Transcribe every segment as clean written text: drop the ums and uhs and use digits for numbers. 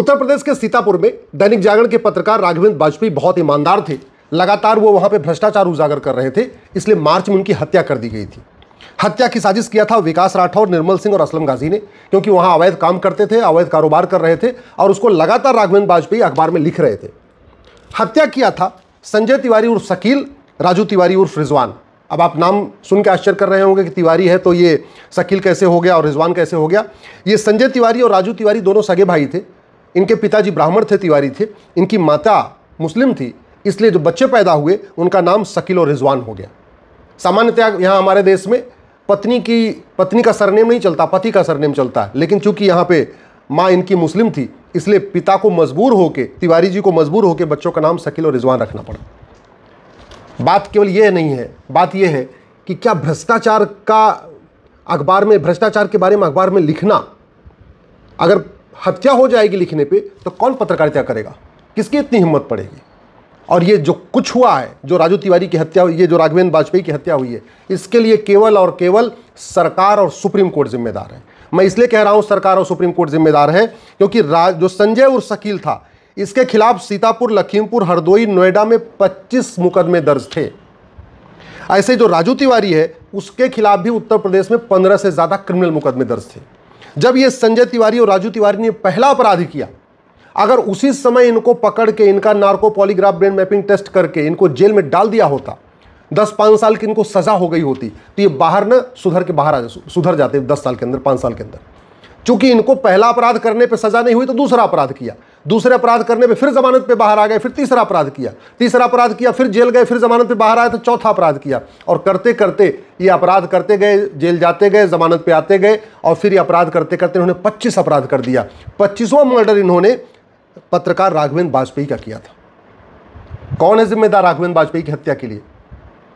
उत्तर प्रदेश के सीतापुर में दैनिक जागरण के पत्रकार राघवेंद्र वाजपेयी बहुत ईमानदार थे। लगातार वो वहां पे भ्रष्टाचार उजागर कर रहे थे, इसलिए मार्च में उनकी हत्या कर दी गई थी। हत्या की साजिश किया था विकास राठौर, निर्मल सिंह और असलम गाजी ने, क्योंकि वहां अवैध काम करते थे, अवैध कारोबार कर रहे थे और उसको लगातार राघवेंद्र वाजपेयी अखबार में लिख रहे थे। हत्या किया था संजय तिवारी उर्फ शकील, राजू तिवारी उर्फ रिजवान। अब आप नाम सुन के आश्चर्य कर रहे होंगे कि तिवारी है तो ये शकील कैसे हो गया और रिजवान कैसे हो गया। ये संजय तिवारी और राजू तिवारी दोनों सगे भाई थे। इनके पिताजी ब्राह्मण थे, तिवारी थे, इनकी माता मुस्लिम थी, इसलिए जो बच्चे पैदा हुए उनका नाम शकील और रिजवान हो गया। सामान्यतः यहाँ हमारे देश में पत्नी का सरनेम नहीं चलता, पति का सरनेम चलता है, लेकिन चूंकि यहाँ पे माँ इनकी मुस्लिम थी इसलिए पिता को मजबूर होके, तिवारी जी को मजबूर होके बच्चों का नाम शकील और रिजवान रखना पड़ा। बात केवल यह नहीं है, बात यह है कि क्या भ्रष्टाचार के बारे में अखबार में लिखना, अगर हत्या हो जाएगी लिखने पे तो कौन पत्रकारिता करेगा, किसकी इतनी हिम्मत पड़ेगी। और ये जो कुछ हुआ है, जो राजू तिवारी की हत्या हुई, ये जो राघवेंद्र वाजपेयी की हत्या हुई है, इसके लिए केवल और केवल सरकार और सुप्रीम कोर्ट जिम्मेदार है। मैं इसलिए कह रहा हूं सरकार और सुप्रीम कोर्ट जिम्मेदार है क्योंकि जो संजय और शकील था, इसके खिलाफ सीतापुर, लखीमपुर, हरदोई, नोएडा में 25 मुकदमे दर्ज थे। ऐसे जो राजू तिवारी है उसके खिलाफ भी उत्तर प्रदेश में 15 से ज्यादा क्रिमिनल मुकदमे दर्ज थे। जब ये संजय तिवारी और राजू तिवारी ने पहला अपराध किया, अगर उसी समय इनको पकड़ के इनका narco polygraph brain mapping test करके इनको जेल में डाल दिया होता, 10-5 साल की इनको सजा हो गई होती, तो ये बाहर न सुधर जाते 10 साल के अंदर, 5 साल के अंदर। चूंकि इनको पहला अपराध करने पे सजा नहीं हुई तो दूसरा अपराध किया, दूसरे अपराध करने पे फिर जमानत पे बाहर आ गए, फिर तीसरा अपराध किया, फिर जेल गए, फिर जमानत पे बाहर आए तो चौथा अपराध किया। और करते करते ये अपराध करते गए, जेल जाते गए, जमानत पे आते गए और फिर ये अपराध करते करते इन्होंने 25 अपराध कर दिया। 25वां मर्डर इन्होंने पत्रकार राघवेंद्र वाजपेयी का किया था। कौन है जिम्मेदार राघवेंद्र वाजपेयी की हत्या के लिए?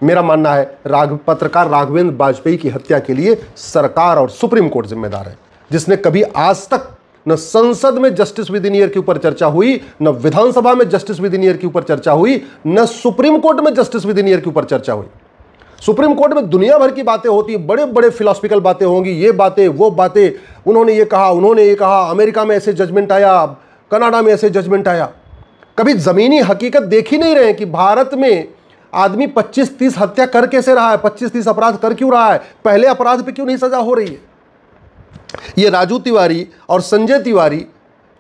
मेरा मानना है पत्रकार राघवेंद्र वाजपेयी की हत्या के लिए सरकार और सुप्रीम कोर्ट जिम्मेदार है, जिसने कभी आज तक न संसद में जस्टिस विद इन ईयर के ऊपर चर्चा हुई, न विधानसभा में जस्टिस विद इन ईयर के ऊपर चर्चा हुई, न सुप्रीम कोर्ट में जस्टिस विद इन ईयर के ऊपर चर्चा हुई। सुप्रीम कोर्ट में दुनिया भर की बातें होती है, बड़े बड़े फिलोसफिकल बातें होंगी, ये बातें वो बातें, उन्होंने ये कहा, अमेरिका में ऐसे जजमेंट आया, कनाडा में ऐसे जजमेंट आया। कभी जमीनी हकीकत देख ही नहीं रहे कि भारत में आदमी 25-30 हत्या कर कैसे रहा है, 25-30 अपराध कर क्यों रहा है, पहले अपराध पे क्यों नहीं सजा हो रही है। ये राजू तिवारी और संजय तिवारी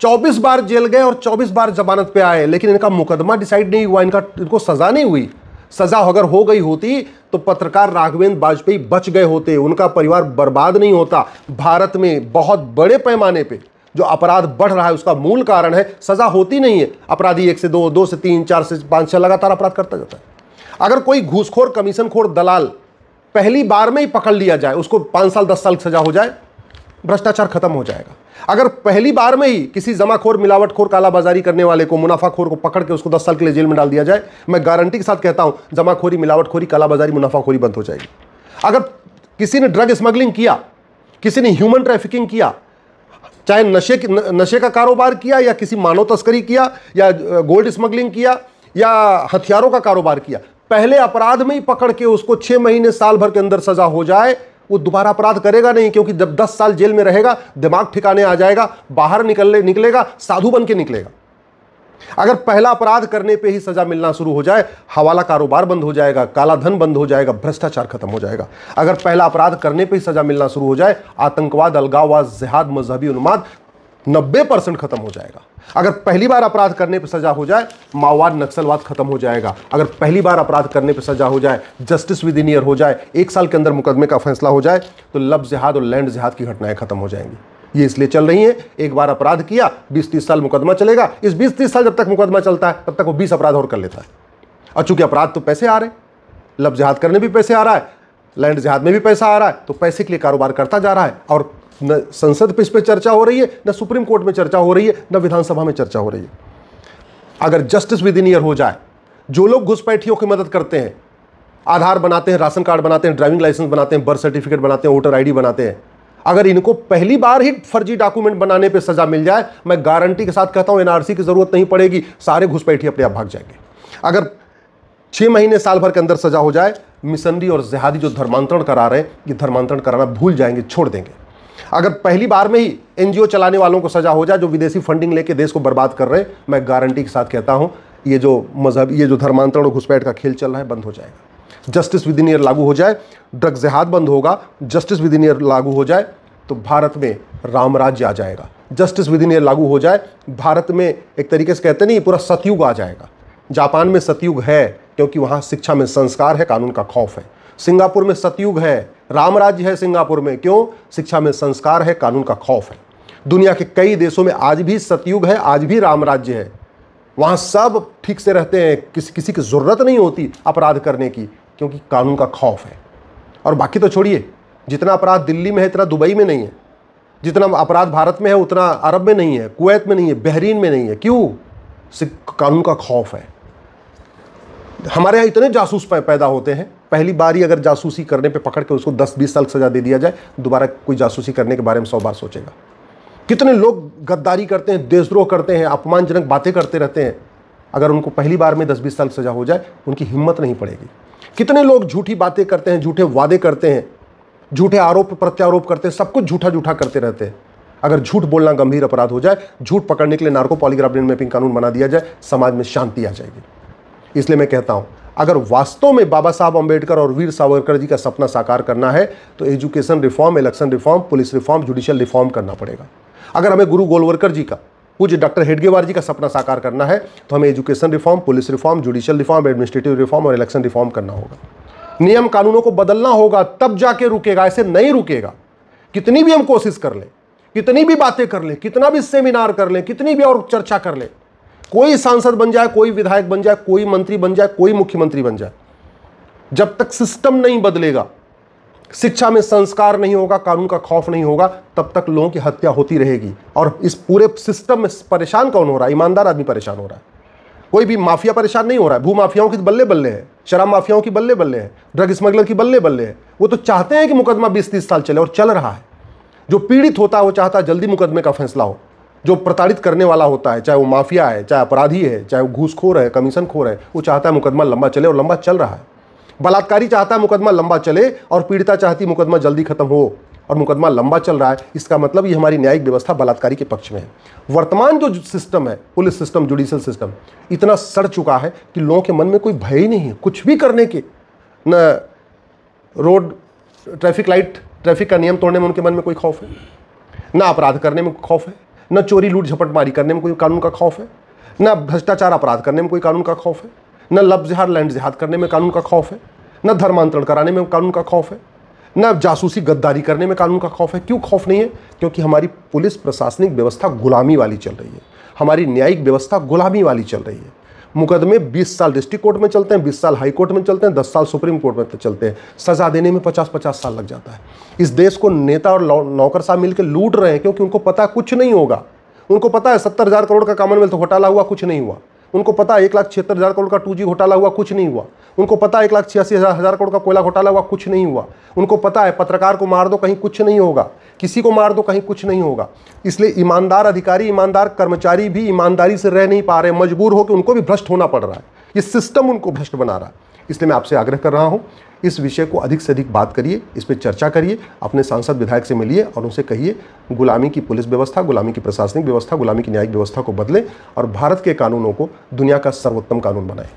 24 बार जेल गए और 24 बार जमानत पे आए, लेकिन इनका मुकदमा डिसाइड नहीं हुआ, इनको सजा नहीं हुई। सजा अगर हो गई होती तो पत्रकार राघवेंद्र वाजपेयी बच गए होते, उनका परिवार बर्बाद नहीं होता। भारत में बहुत बड़े पैमाने पे जो अपराध बढ़ रहा है उसका मूल कारण है सजा होती नहीं है। अपराधी 1 से 2, 2 से 3, 4 से 5 से लगातार अपराध करता जाता है। अगर कोई घूसखोर, कमीशनखोर, दलाल पहली बार में ही पकड़ लिया जाए, उसको 5 साल 10 साल की सजा हो जाए, भ्रष्टाचार खत्म हो जाएगा। अगर पहली बार में ही किसी जमाखोर, मिलावटखोर, कालाबाजारी करने वाले को, मुनाफाखोर को पकड़ के उसको 10 साल के लिए जेल में डाल दिया जाए, मैं गारंटी के साथ कहता हूं जमाखोरी, मिलावटखोरी, कालाबाजारी, मुनाफाखोरी बंद हो जाएगी। अगर किसी ने ड्रग स्मगलिंग किया, किसी ने ह्यूमन ट्रैफिकिंग किया, चाहे नशे का कारोबार किया या किसी मानव तस्करी किया या गोल्ड स्मगलिंग किया या हथियारों का कारोबार किया, पहले अपराध में ही पकड़ के उसको 6 महीने, साल भर के अंदर सजा हो जाए, वो दोबारा अपराध करेगा नहीं। क्योंकि जब 10 साल जेल में रहेगा दिमाग ठिकाने आ जाएगा, बाहर निकलेगा, साधु बन के निकलेगा। अगर पहला अपराध करने पे ही सजा मिलना शुरू हो जाए, हवाला कारोबार बंद हो जाएगा, काला धन बंद हो जाएगा, भ्रष्टाचार खत्म हो जाएगा। अगर पहला अपराध करने पे ही सजा मिलना शुरू हो जाए, आतंकवाद, अलगाववाद, जिहाद, मजहबी उन्माद 90% खत्म हो जाएगा। अगर पहली बार अपराध करने पर सजा हो जाए, माओवाद, नक्सलवाद खत्म हो जाएगा। अगर पहली बार अपराध करने पर सजा हो जाए, जस्टिस विद इन ईयर हो जाए, 1 साल के अंदर मुकदमे का फैसला हो जाए, तो लव जिहाद और लैंड जिहाद की घटनाएं खत्म हो जाएंगी। ये इसलिए चल रही है, एक बार अपराध किया 20-30 साल मुकदमा चलेगा। इस 20-30 साल जब तक मुकदमा चलता है तब तक वो 20 अपराध और कर लेता है। और चूंकि अपराध तो पैसे आ रहे, लव जिहाद करने भी पैसे आ रहा है, लैंड जिहाद में भी पैसा आ रहा है, तो पैसे के लिए कारोबार करता जा रहा है। और न संसद पे इस पर चर्चा हो रही है, न सुप्रीम कोर्ट में चर्चा हो रही है, न विधानसभा में चर्चा हो रही है। अगर जस्टिस विद इन ईयर हो जाए, जो लोग घुसपैठियों की मदद करते हैं, आधार बनाते हैं, राशन कार्ड बनाते हैं, ड्राइविंग लाइसेंस बनाते हैं, बर्थ सर्टिफिकेट बनाते हैं, वोटर आईडी बनाते हैं, अगर इनको पहली बार ही फर्जी डॉक्यूमेंट बनाने पे सजा मिल जाए, मैं गारंटी के साथ कहता हूं एनआरसी की जरूरत नहीं पड़ेगी, सारे घुसपैठी अपने आप भाग जाएंगे। अगर 6 महीने, साल भर के अंदर सजा हो जाए, मिशनरी और जिहादी जो धर्मांतरण करा रहे हैं, ये धर्मांतरण कराना भूल जाएंगे, छोड़ देंगे। अगर पहली बार में ही एनजीओ चलाने वालों को सजा हो जाए जो विदेशी फंडिंग लेके देश को बर्बाद कर रहे हैं, मैं गारंटी के साथ कहता हूं ये जो मजहब, ये जो धर्मांतरण और घुसपैठ का खेल चल रहा है बंद हो जाएगा। जस्टिस विद इन ईयर लागू हो जाए, ड्रग जिहाद बंद होगा, जस्टिस विद इन ईयर लागू हो जाए तो भारत में राम राज्य आ जाएगा। जस्टिस विद इन ईयर लागू हो जाए, भारत में एक तरीके से कहते नहीं पूरा सतयुग आ जाएगा। जापान में सतयुग है क्योंकि वहां शिक्षा में संस्कार है, कानून का खौफ है। सिंगापुर में सतयुग है, राम राज्य है सिंगापुर में, क्यों? शिक्षा में संस्कार है, कानून का खौफ है। दुनिया के कई देशों में आज भी सतयुग है, आज भी राम राज्य है, वहां सब ठीक से रहते हैं, किसी की जरूरत नहीं होती अपराध करने की क्योंकि कानून का खौफ है। और बाकी तो छोड़िए, जितना अपराध दिल्ली में है इतना दुबई में नहीं है, जितना अपराध भारत में है उतना अरब में नहीं है, कुवैत में नहीं है, बहरीन में नहीं है। क्यों? कानून का खौफ है। हमारे यहाँ इतने जासूस पैदा होते हैं, पहली बार ही अगर जासूसी करने पे पकड़ के उसको 10-20 साल सजा दे दिया जाए, दोबारा कोई जासूसी करने के बारे में 100 बार सोचेगा। कितने लोग गद्दारी करते हैं, देशद्रोह करते हैं, अपमानजनक बातें करते रहते हैं, अगर उनको पहली बार में 10-20 साल सजा हो जाए उनकी हिम्मत नहीं पड़ेगी। कितने लोग झूठी बातें करते हैं, झूठे वादे करते हैं, झूठे आरोप प्रत्यारोप करते हैं, सब कुछ झूठा झूठा करते रहते हैं। अगर झूठ बोलना गंभीर अपराध हो जाए, झूठ पकड़ने के लिए नार्को पॉलीग्राफ ब्रेन मैपिंग कानून बना दिया जाए, समाज में शांति आ जाएगी। इसलिए मैं कहता हूं, अगर वास्तव में बाबा साहब अंबेडकर और वीर सावरकर जी का सपना साकार करना है तो education reform, election reform, police reform, judicial reform करना पड़ेगा। अगर हमें गुरु गोलवलकर जी का, पूज्य डॉक्टर हेडगेवार जी का सपना साकार करना है तो हमें education reform, police reform, judicial reform, administrative reform और इलेक्शन रिफॉर्म करना होगा। नियम कानूनों को बदलना होगा, तब जाके रुकेगा, ऐसे नहीं रुकेगा। कितनी भी हम कोशिश कर लें, कितनी भी बातें कर लें, कितना भी सेमिनार कर लें, कितनी भी और चर्चा कर लें, कोई सांसद बन जाए, कोई विधायक बन जाए, कोई मंत्री बन जाए, कोई मुख्यमंत्री बन जाए, जब तक सिस्टम नहीं बदलेगा, शिक्षा में संस्कार नहीं होगा, कानून का खौफ नहीं होगा, तब तक लोगों की हत्या होती रहेगी। और इस पूरे सिस्टम में परेशान कौन हो रहा है? ईमानदार आदमी परेशान हो रहा है। कोई भी माफिया परेशान नहीं हो रहा है। भू माफियाओं की बल्ले बल्ले है, शराब माफियाओं की बल्ले बल्ले है, ड्रग स्मगलर की बल्ले बल्ले है। वो तो चाहते हैं कि मुकदमा 20-30 साल चले और चल रहा है। जो पीड़ित होता है वो चाहता है जल्दी मुकदमे का फैसला हो। जो प्रताड़ित करने वाला होता है, चाहे वो माफिया है, चाहे अपराधी है, चाहे वो घूसखोर है, कमीशन खोर है, वो चाहता है मुकदमा लंबा चले और लंबा चल रहा है। बलात्कारी चाहता है मुकदमा लंबा चले और पीड़िता चाहती है मुकदमा जल्दी खत्म हो और मुकदमा लंबा चल रहा है। इसका मतलब ये हमारी न्यायिक व्यवस्था बलात्कारी के पक्ष में है। वर्तमान जो सिस्टम है, पुलिस सिस्टम, जुडिशियल सिस्टम, इतना सड़ चुका है कि लोगों के मन में कोई भय ही नहीं है कुछ भी करने के। न रोड ट्रैफिक लाइट, ट्रैफिक का नियम तोड़ने में उनके मन में कोई खौफ है, न अपराध करने में खौफ है, न चोरी लूट झपटमारी करने में कोई कानून का खौफ है, न भ्रष्टाचार अपराध करने में कोई कानून का खौफ है, न लब जिहाद लैंड जिहाद करने में कानून का खौफ है, न धर्मांतरण कराने में कानून का खौफ है, न जासूसी गद्दारी करने में कानून का खौफ है। क्यों खौफ नहीं है? क्योंकि हमारी पुलिस प्रशासनिक व्यवस्था गुलामी वाली चल रही है, हमारी न्यायिक व्यवस्था गुलामी वाली चल रही है। मुकदमे 20 साल डिस्ट्रिक्ट कोर्ट में चलते हैं, 20 साल हाई कोर्ट में चलते हैं, 10 साल सुप्रीम कोर्ट में चलते हैं। सजा देने में 50-50 साल लग जाता है। इस देश को नेता और नौकर साहब मिलकर लूट रहे हैं क्योंकि उनको पता कुछ नहीं होगा। उनको पता है 70,000 करोड़ का कॉमनवेल्थ घोटाला हुआ, कुछ नहीं हुआ। उनको पता है 1,76,000 करोड़ का 2G घोटाला हुआ, कुछ नहीं हुआ। उनको पता है 1,86,000 करोड़ का कोयला घोटाला हुआ, कुछ नहीं हुआ। उनको पता है पत्रकार को मार दो कहीं कुछ नहीं होगा, किसी को मार दो कहीं कुछ नहीं होगा। इसलिए ईमानदार अधिकारी, ईमानदार कर्मचारी भी ईमानदारी से रह नहीं पा रहे, मजबूर होकर उनको भी भ्रष्ट होना पड़ रहा है। ये सिस्टम उनको भ्रष्ट बना रहा है। इसलिए मैं आपसे आग्रह कर रहा हूँ, इस विषय को अधिक से अधिक बात करिए, इस पर चर्चा करिए, अपने सांसद विधायक से मिलिए और उनसे कहिए गुलामी की पुलिस व्यवस्था, गुलामी की प्रशासनिक व्यवस्था, गुलामी की न्यायिक व्यवस्था को बदलें और भारत के कानूनों को दुनिया का सर्वोत्तम कानून बनाएं।